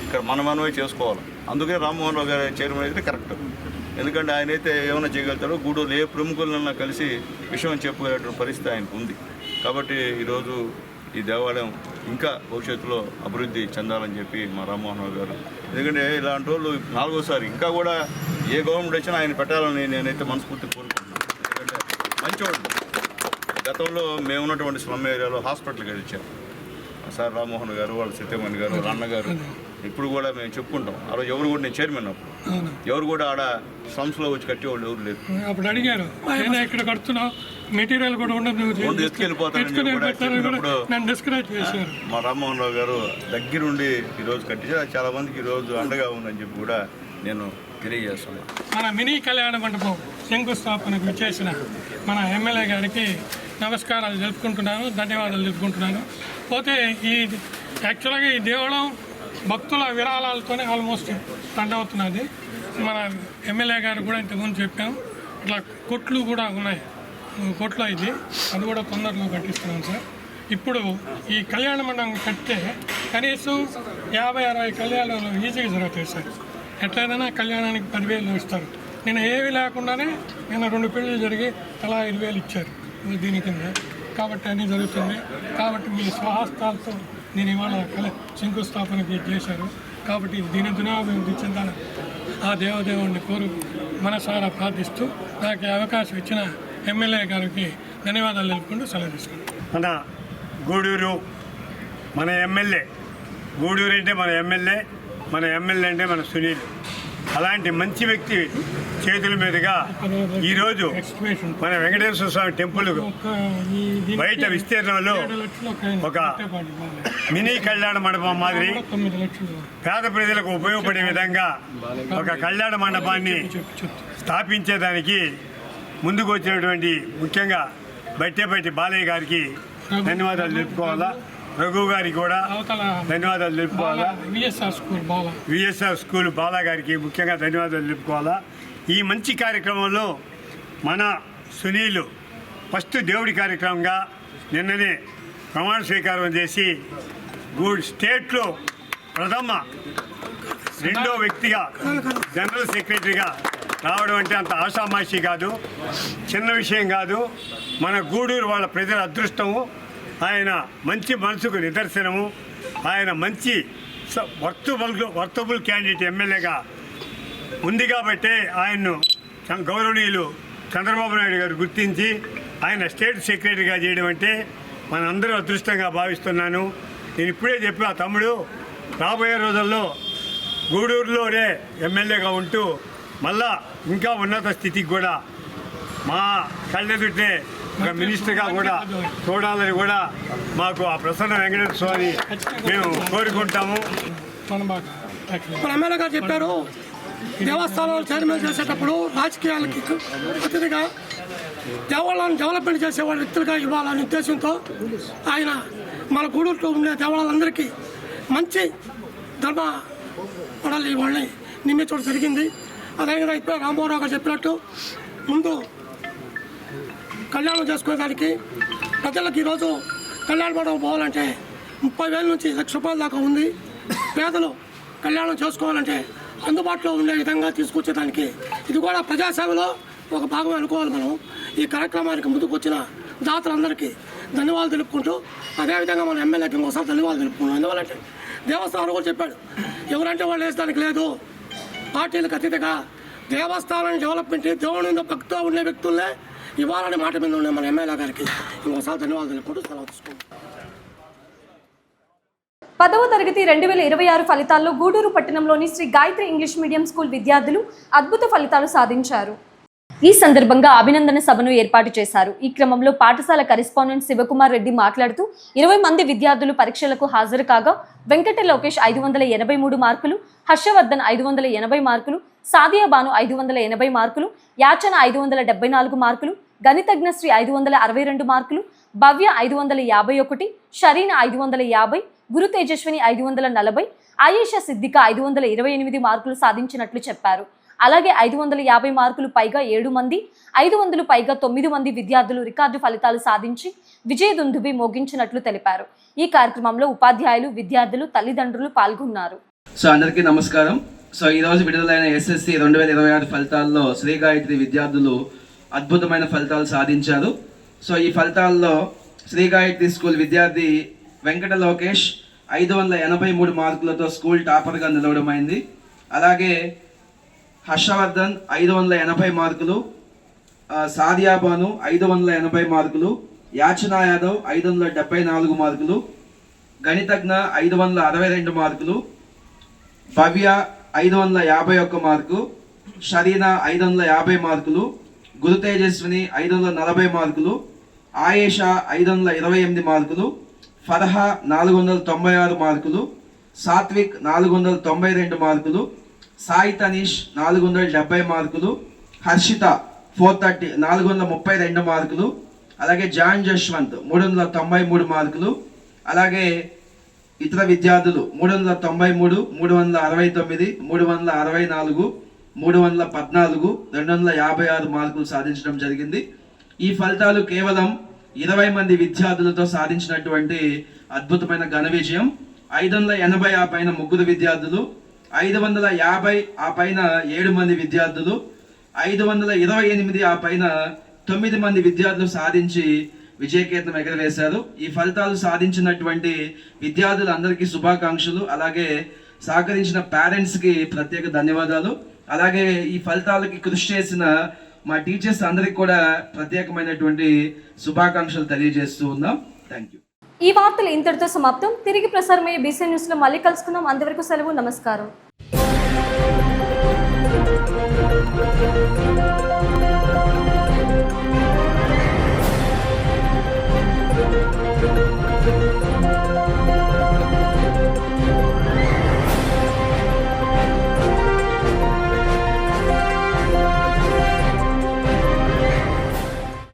ఇక్కడ మనమే చేసుకోవాలి. అందుకే రామ్మోహన్ రావు గారి చైర్మన్ అయితే కరెక్ట్. ఎందుకంటే ఆయన అయితే ఏమైనా చేయగలుగుతాడో, గూడూరు ఏ ప్రముఖులన్నా కలిసి విషయం చెప్పుకునేటువంటి పరిస్థితి ఆయనకు ఉంది. కాబట్టి ఈరోజు ఈ దేవాలయం ఇంకా భవిష్యత్తులో అభివృద్ధి చెందాలని చెప్పి మా రామ్మోహన్ రావు గారు, ఎందుకంటే ఇలాంటి వాళ్ళు 4వసారి ఇంకా కూడా ఏ గవర్నమెంట్ వచ్చినా ఆయన పెట్టాలని నేనైతే మనస్ఫూర్తి కోరుకుంటున్నాను. ఎందుకంటే మంచివాడు. గతంలో మేము ఉన్నటువంటి స్లమ్ ఏరియాలో హాస్పిటల్కి ఇచ్చారు సార్ రామ్మోహన్ గారు, వాళ్ళ సత్యమణి గారు, వాళ్ళ అన్నగారు. ఇప్పుడు కూడా మేము చెప్పుకుంటాం, ఆ రోజు ఎవరు కూడా నేను చైర్మన్ అప్పుడు ఎవరు కూడా ఆడ స్లమ్స్లో వచ్చి కట్టేవాళ్ళు ఎవరు లేరు. అప్పుడు అడిగారు ఇక్కడ కడుతున్నావు మెటీరియల్ కూడా ఉండదు ఎత్తుకెళ్ళిపోతారని డిస్కరేజ్ చేశారు. మా రామ్మోహన్ రావు గారు దగ్గరుండి ఈరోజు కట్టించారు. చాలా మందికి ఈరోజు అండగా ఉందని చెప్పి కూడా నేను తెలియజేస్తున్నాను. మన మినీ కళ్యాణ మండపం శంకుస్థాపనకు చేసిన మన ఎమ్మెల్యే గారికి నమస్కారాలు తెలుపుకుంటున్నాను, ధన్యవాదాలు తెలుపుకుంటున్నాను. పోతే ఈ యాక్చువల్గా ఈ దేవాలయం భక్తుల విరాళాలతోనే ఆల్మోస్ట్ రన్ అవుతున్నది. మన ఎమ్మెల్యే గారు కూడా ఇంతకుముందు చెప్పాము, ఇట్లా కొట్లు కూడా ఉన్నాయి, కొట్లు ఇది అది కూడా తొందరలో కట్టిస్తున్నాం సార్. ఇప్పుడు ఈ కళ్యాణ మండపం కట్టితే కనీసం 50-60 కళ్యాణాలు ఈజీగా జరుగుతాయి సార్. ఎట్లయినా కళ్యాణానికి 10,000 ఇస్తారు. నేను ఏవి లేకుండానే నేను 2 పెళ్ళిళ్ళు జరిగి అలా 20,000 ఇచ్చారు దీని కింద. కాబట్టి అన్నీ జరుగుతుంది. కాబట్టి మీ స్వహస్తాలతో నేను ఇవాళ శంకుస్థాపనకి చేశారు. కాబట్టి దీని దినాభివృద్ధి చెందాలని ఆ దేవదేవుడిని కోరు మనసారా ప్రార్థిస్తూ నాకు ఈ అవకాశం ఇచ్చిన ఎమ్మెల్యే గారికి ధన్యవాదాలు తెలుపుకుంటూ సెలవు తీసుకుంటాను. మన గూడూరు మన ఎమ్మెల్యే, గూడూరు అంటే మన ఎమ్మెల్యే, మన ఎమ్మెల్యే అంటే మన సునీల్. అలాంటి మంచి వ్యక్తి చేతుల మీదుగా ఈరోజు మన వెంకటేశ్వర స్వామి టెంపుల్ బయట విస్తీర్ణంలో ఒక మినీ కళ్యాణ మండపం మాదిరి పేద ప్రజలకు ఉపయోగపడే విధంగా ఒక కళ్యాణ మండపాన్ని స్థాపించేదానికి ముందుకు వచ్చినటువంటి ముఖ్యంగా బట్టేపట్టి బాలయ్య గారికి ధన్యవాదాలు తెలుపుకోవాలా. రఘు గారికి కూడా ధన్యవాదాలు తెలుపుకోవాలా. విఎస్ఆర్ స్కూల్ బాలా గారికి ముఖ్యంగా ధన్యవాదాలు తెలుపుకోవాలా. ఈ మంచి కార్యక్రమంలో మన సునీలు ఫస్ట్ దేవుడి కార్యక్రమంగా నిన్ననే ప్రమాణ స్వీకారం చేసి స్టేట్లో ప్రథమ 2వ వ్యక్తిగా జనరల్ సెక్రటరీగా రావడం అంటే అంత ఆషామాషి కాదు, చిన్న విషయం కాదు. మన గూడూరు వాళ్ళ ప్రజల అదృష్టము. ఆయన మంచి మనసుకు నిదర్శనము. ఆయన మంచి వర్తబుల్ క్యాండిడేట్ ఎమ్మెల్యేగా ఉంది కాబట్టే ఆయన్ను గౌరవనీయులు చంద్రబాబు నాయుడు గారు గుర్తించి ఆయన స్టేట్ సెక్రటరీగా చేయడం అంటే మనందరూ అదృష్టంగా భావిస్తున్నాను. నేను ఇప్పుడే చెప్పి ఆ తమ్ముడు రాబోయే రోజుల్లో గూడూరులోనే ఎమ్మెల్యేగా ఉంటూ మళ్ళా ఇంకా ఉన్నత స్థితికి కూడా మా కళ్ళెదుటే ఒక మినిస్టర్గా కూడా చూడాలని కూడా మాకు ఆ ప్రసన్న వెంకటేశ్వర స్వామి మేము కోరుకుంటాము. మన ఎమ్మెల్యే గారు చెప్పారు, దేవస్థానాలు చైర్మన్ చేసేటప్పుడు రాజకీయాలకి అతిథిగా దేవాలయాన్ని డెవలప్మెంట్ చేసేవాళ్ళ వ్యక్తులుగా ఇవ్వాలనే ఉద్దేశంతో ఆయన మన గూడూరులో ఉండే దేవాలయాలందరికీ మంచి ధర్మ పడాలి వాళ్ళని నియమించడం జరిగింది. అదేవిధంగా ఇప్పుడు రామ్మోహన్ గారు చెప్పినట్టు ముందు కళ్యాణం చేసుకునేదానికి ప్రజలకు ఈరోజు కళ్యాణ మండపం పోవాలంటే 30,000 నుంచి ₹1,00,000 దాకా ఉంది. పేదలు కళ్యాణం చేసుకోవాలంటే అందుబాటులో ఉండే విధంగా తీసుకొచ్చేదానికి ఇది కూడా ప్రజాసేవలో ఒక భాగం అనుకోవాలి. మనం ఈ కార్యక్రమానికి ముందుకు వచ్చిన దాతలందరికీ ధన్యవాదాలు తెలుపుకుంటూ అదేవిధంగా మన ఎమ్మెల్యేకి ఇంకోసారి ధన్యవాదాలు తెలుపుకుంటాం. ఎందువల్లంటే దేవస్థానం కూడా చెప్పాడు, ఎవరంటే వాళ్ళు వేసడానికి లేదు, పార్టీలకు అతీతంగా దేవస్థానం డెవలప్మెంట్ దేవుని మీద భక్తితో ఉండే వ్యక్తులనే ఇవ్వాలనే మాట మీద ఉండే మన ఎమ్మెల్యే గారికి ఇంకోసారి ధన్యవాదాలు తెలుపుకుంటూ సెలవు తీసుకుంటాం. 10వ తరగతి 2026 ఫలితాల్లో గూడూరు పట్టణంలోని Sri Gayatri English medium school విద్యార్థులు అద్భుత ఫలితాలు సాధించారు. ఈ సందర్భంగా అభినందన సభను ఏర్పాటు చేశారు. ఈ క్రమంలో పాఠశాల కరెస్పాండెంట్ శివకుమార్ రెడ్డి మాట్లాడుతూ 20 మంది విద్యార్థులు పరీక్షలకు హాజరు కాగా వెంకట లోకేష్ 583 మార్కులు, హర్షవర్ధన్ 580 మార్కులు, సాదియా బాను 580 మార్కులు, యాచన 574 మార్కులు, గణితజ్ఞశ్రీ 562 మార్కులు, భవ్య 551, షరీన 550, గురు తేజస్విని 540, ఆయేషా సిద్దిక 528 మార్కులు సాధించినట్లు చెప్పారు. అలాగే 550 మార్కులు పైగా 7 మంది, 500 పైగా 9 మంది విద్యార్థులు రికార్డు ఫలితాలు సాధించి విజయదుందుబి మోగించినట్లు తెలిపారు. ఈ కార్యక్రమంలో ఉపాధ్యాయులు, విద్యార్థులు, తల్లిదండ్రులు పాల్గొన్నారు. సో అందరికీ నమస్కారం. సో ఈరోజు విడుదలైన SSC 2026 ఫలితాల్లో శ్రీ గాయత్రి విద్యార్థులు అద్భుతమైన ఫలితాలు సాధించారు. సో ఈ ఫలితాల్లో శ్రీ గాయత్రి స్కూల్ విద్యార్థి వెంకట లోకేష్ 583 మార్కులతో స్కూల్ టాపర్గా నిలవడమైంది. అలాగే హర్షవర్ధన్ 580 మార్కులు, సాదియా బాను 580 మార్కులు, యాచనా యాదవ్ 574 మార్కులు, గణితజ్ఞ 562 మార్కులు, భవ్య 551 మార్కు, షరీనా 550 మార్కులు, గురు తేజస్విని 540 మార్కులు, ఆయేషా 528 మార్కులు, ఫర్హా 496 మార్కులు, సాత్విక్ 492 మార్కులు, సాయి తనీష్ 470 మార్కులు, హర్షిత 432 మార్కులు, అలాగే జాన్ జశ్వంత్ 393 మార్కులు, అలాగే ఇతర విద్యార్థులు 393, 369, 364, 314, 256 మార్కులు సాధించడం జరిగింది. ఈ ఫలితాలు కేవలం 20 మంది విద్యార్థులతో సాధించినటువంటి అద్భుతమైన ఘన విజయం. 580 ఆ పైన 3 విద్యార్థులు, 550 ఆ పైన 7 మంది విద్యార్థులు, 528 ఆ పైన 9 మంది విద్యార్థులు సాధించి విజయకేతనం ఎగరవేశారు. ఈ ఫలితాలు సాధించినటువంటి విద్యార్థులందరికీ శుభాకాంక్షలు. అలాగే సహకరించిన పేరెంట్స్కి ప్రత్యేక ధన్యవాదాలు. అలాగే ఈ ఫలితాలకి కృషి చేసిన మా టీచర్స్ అందరికి కూడా ప్రత్యేకమైనటువంటి శుభాకాంక్షలు తెలియజేస్తూ ఉన్నాం. Thank you. ఈ వార్తలు ఇంతటితో సమాప్తం. తిరిగి ప్రసారమయ్యే బీసీ న్యూస్లో మళ్ళీ కలుసుకుందాం. అంతవరకు సెలవు. నమస్కారం.